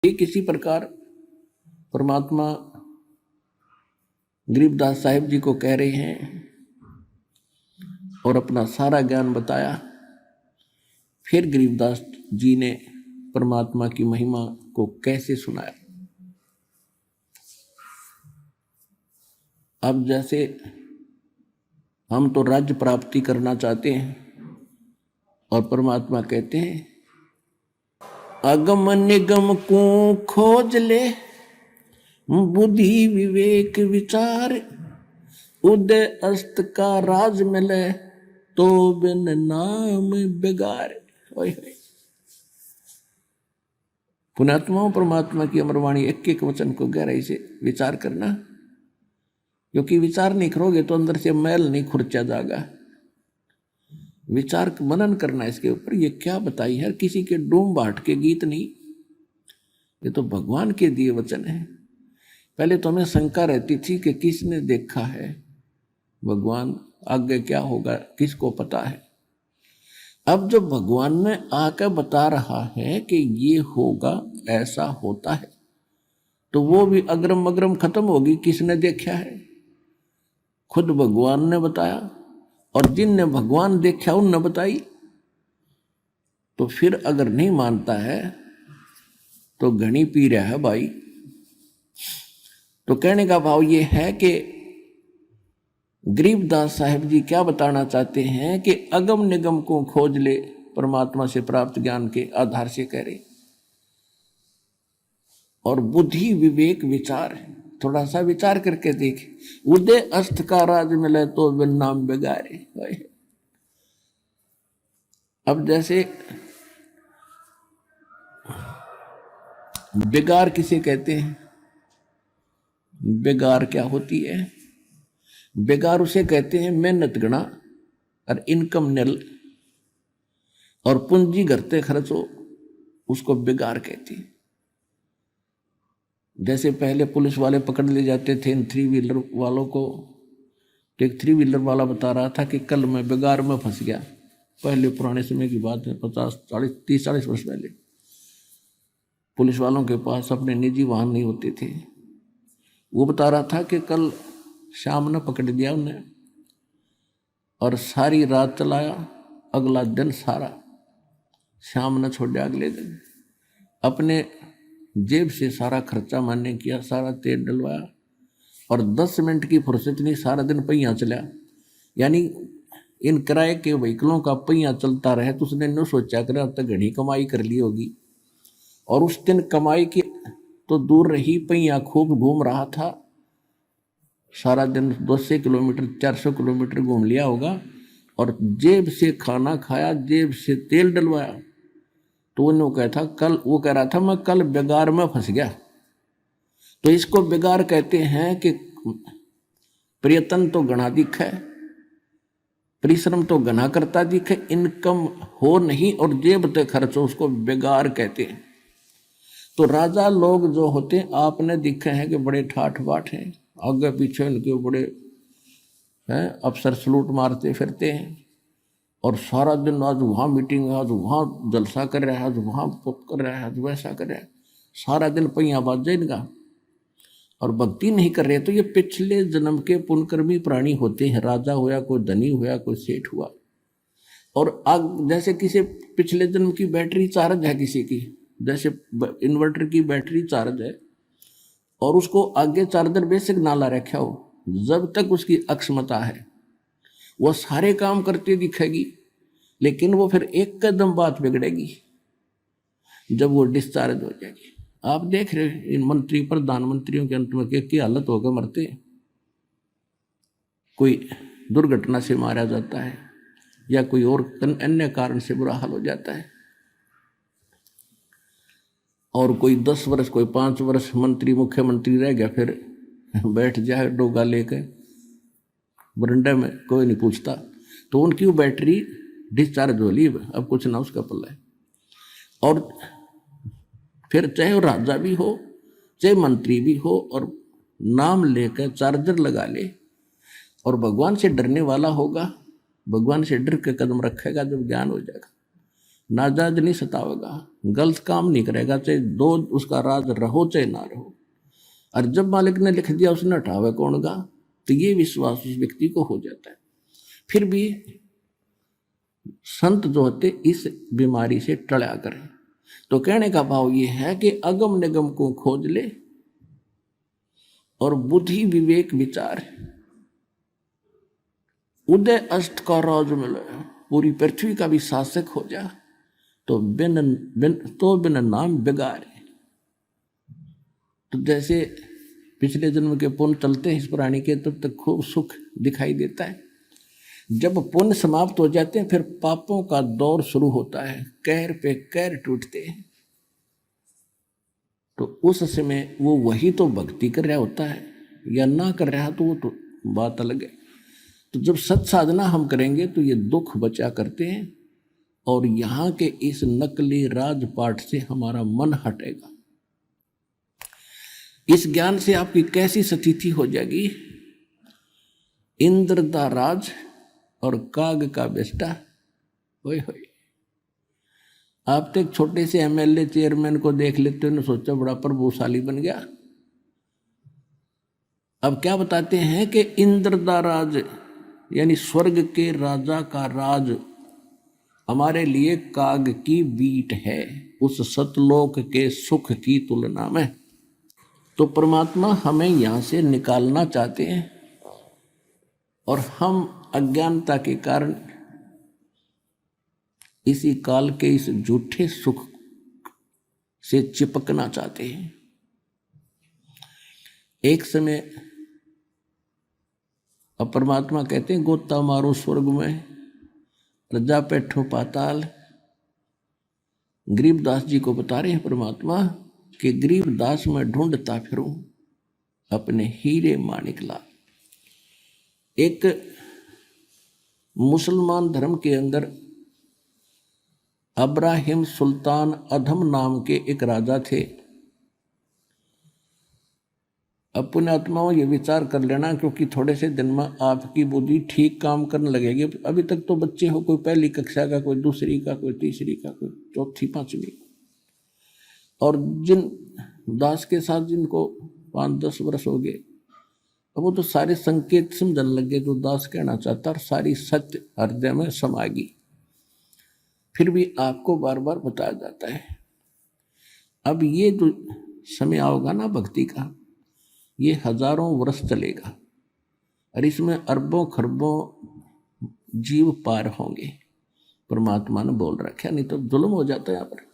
ठीक इसी प्रकार परमात्मा गरीबदास साहिब जी को कह रहे हैं और अपना सारा ज्ञान बताया। फिर गरीबदास जी ने परमात्मा की महिमा को कैसे सुनाया। अब जैसे हम तो राज्य प्राप्ति करना चाहते हैं और परमात्मा कहते हैं अगम निगम को खोज ले, बुद्धि विवेक विचार, उदय अस्त का राज मिले, तो बिन नाम बेगार। पुण्यात्माओं, परमात्मा की अमरवाणी एक एक वचन को गहराई से विचार करना, क्योंकि विचार नहीं करोगे तो अंदर से मैल नहीं खुर्चा जाएगा। विचार मनन करना इसके ऊपर, ये क्या बताई है, किसी के डूम बाट के गीत नहीं, ये तो भगवान के दिए वचन है। पहले तो हमें शंका रहती थी कि किसने देखा है भगवान, आगे क्या होगा किसको पता है। अब जब भगवान ने आकर बता रहा है कि ये होगा, ऐसा होता है, तो वो भी अग्रम अग्रम खत्म होगी। किसने देखा है? खुद भगवान ने बताया, और जिनने भगवान देखा उनने बताई। तो फिर अगर नहीं मानता है तो घनी पी रहा है भाई। तो कहने का भाव ये है कि गरीबदास साहिब जी क्या बताना चाहते हैं कि अगम निगम को खोज ले, परमात्मा से प्राप्त ज्ञान के आधार से कह रहे, और बुद्धि विवेक विचार, थोड़ा सा विचार करके देख, उदय अस्त का राज मिले तो बिन नाम बेगारे। अब जैसे बेगार किसे कहते हैं? बेगार क्या होती है? बेगार उसे कहते हैं मेहनत गणा और इनकम निल और पूंजी घरते खर्च हो, उसको बेगार कहती है। जैसे पहले पुलिस वाले पकड़ ले जाते थे इन 3 व्हीलर वालों को, तो एक 3 व्हीलर वाला बता रहा था कि कल मैं बेगार में फंस गया। पहले पुराने समय की बात है, 30-40 वर्ष पहले। पुलिस वालों के पास अपने निजी वाहन नहीं होते थे। वो बता रहा था कि कल शाम ने पकड़ दिया उन्हें और सारी रात चलाया, अगला दिन सारा, शाम ने छोड़ दिया। अगले दिन अपने जेब से सारा खर्चा मान्य किया, सारा तेल डलवाया और 10 मिनट की फुर्सत नहीं, सारा दिन पहिया चला। यानी इन किराए के व्हीकलों का पहिया चलता रहे तो उसने न सोचा कर अब तक घनी कमाई कर ली होगी। और उस दिन कमाई की तो दूर रही, पहिया खूब घूम रहा था। सारा दिन 200 किलोमीटर 400 किलोमीटर घूम लिया होगा और जेब से खाना खाया, जेब से तेल डलवाया। तो वो कह रहा था मैं कल बेगार में फंस गया। तो इसको बेगार कहते हैं कि प्रयत्न तो घना दिखे, परिश्रम तो घना करता दिखे, इनकम हो नहीं और जेब ते खर्च हो, उसको बेगार कहते हैं। तो राजा लोग जो होते हैं आपने दिखे हैं कि बड़े ठाठ बाट हैं, आगे पीछे इनके बड़े हैं, अफसर सलूट मारते फिरते हैं और सारा दिन आज वहाँ मीटिंग है, आज वहाँ जलसा कर रहा है, आज वहाँ पुप कर रहा है, आज वैसा कर रहा है, सारा दिन पहिया बाज जाए इनका और भक्ति नहीं कर रहे। तो ये पिछले जन्म के पुण्यकर्मी प्राणी होते हैं। राजा हुआ, कोई धनी हुआ, कोई सेठ हुआ। और आग जैसे किसी पिछले जन्म की बैटरी चार्ज है किसी की, जैसे इन्वर्टर की बैटरी चार्ज है और उसको आगे चार्जर बेसिक ना ला रखा हो, जब तक उसकी अक्षमता है वो सारे काम करती दिखेगी, लेकिन वो फिर एक कदम बाद बिगड़ेगी जब वो डिस्चार्ज हो जाएगी। आप देख रहे हैं इन मंत्री प्रधानमंत्रियों के अंत में की हालत होकर मरते हैं। कोई दुर्घटना से मारा जाता है या कोई और अन्य कारण से बुरा हाल हो जाता है, और कोई 10 वर्ष कोई 5 वर्ष मंत्री मुख्यमंत्री रह गया, फिर बैठ जाए डोगा लेकर बरंडे में, कोई नहीं पूछता। तो उनकी वो बैटरी डिस्चार्ज हो ली, अब कुछ ना उसका पल्ला है। और फिर चाहे वो राजा भी हो चाहे मंत्री भी हो, और नाम लेकर चार्जर लगा ले और भगवान से डरने वाला होगा, भगवान से डर के कदम रखेगा, जब ज्ञान हो जाएगा नाजाज नहीं सतावेगा, गलत काम नहीं करेगा, चाहे दो उसका राज रहो चाहे ना रहो। और जब मालिक ने लिख दिया उसने हटावे कौन गा, तो ये विश्वास उस व्यक्ति को हो जाता है। फिर भी संत जो होते इस बीमारी से टला करें। तो कहने का भाव ये है कि अगम निगम को खोज ले और बुद्धि विवेक विचार, उदय अष्ट का राज मिले, पूरी पृथ्वी का भी शासक हो जा, तो बिन नाम बिगाड़। तो जैसे पिछले जन्म के पुण्य चलते हैं इस प्राणी के, तब तक खूब सुख दिखाई देता है। जब पुण्य समाप्त हो जाते हैं फिर पापों का दौर शुरू होता है, कहर पे कहर टूटते हैं। तो उस समय वो वही तो भक्ति कर रहा होता है या ना कर रहा, तो वो तो बात अलग है। तो जब सत साधना हम करेंगे तो ये दुख बचा करते हैं और यहाँ के इस नकली राजपाट से हमारा मन हटेगा। इस ज्ञान से आपकी कैसी स्थिति हो जाएगी, इंद्र दा राज और काग का बेस्टा। होए होए, आप तो एक छोटे से एमएलए चेयरमैन को देख लेते हो, सोचा बड़ा प्रभुशाली बन गया। अब क्या बताते हैं कि इंद्र दा राज यानी स्वर्ग के राजा का राज हमारे लिए काग की बीट है, उस सतलोक के सुख की तुलना में। तो परमात्मा हमें यहां से निकालना चाहते हैं और हम अज्ञानता के कारण इसी काल के इस झूठे सुख से चिपकना चाहते हैं। एक समय अब परमात्मा कहते हैं गोता मारो स्वर्ग में, रजा बैठो पाताल। गरीबदास जी को बता रहे हैं परमात्मा कि गरीबदास में ढूंढता फिरूं अपने हीरे माणिक लाल। एक मुसलमान धर्म के अंदर अब्राहिम सुल्तान अधम नाम के एक राजा थे। अब पुण्यात्माओं ये विचार कर लेना, क्योंकि थोड़े से दिन में आपकी बुद्धि ठीक काम करने लगेगी। अभी तक तो बच्चे हो, कोई पहली कक्षा का, कोई दूसरी का, कोई तीसरी का, कोई चौथी पांचवी। और जिन दास के साथ जिनको 5-10 वर्ष हो गए, अब वो तो सारे संकेत समझने लगे जो दास कहना चाहता, और सारी सत्य हृदय में समा गई। फिर भी आपको बार बार बताया जाता है। अब ये जो समय आओगा ना भक्ति का, ये हजारों वर्ष चलेगा और इसमें अरबों खरबों जीव पार होंगे। परमात्मा ने बोल रखा, नहीं तो जुल्म हो जाता है यहाँ पर।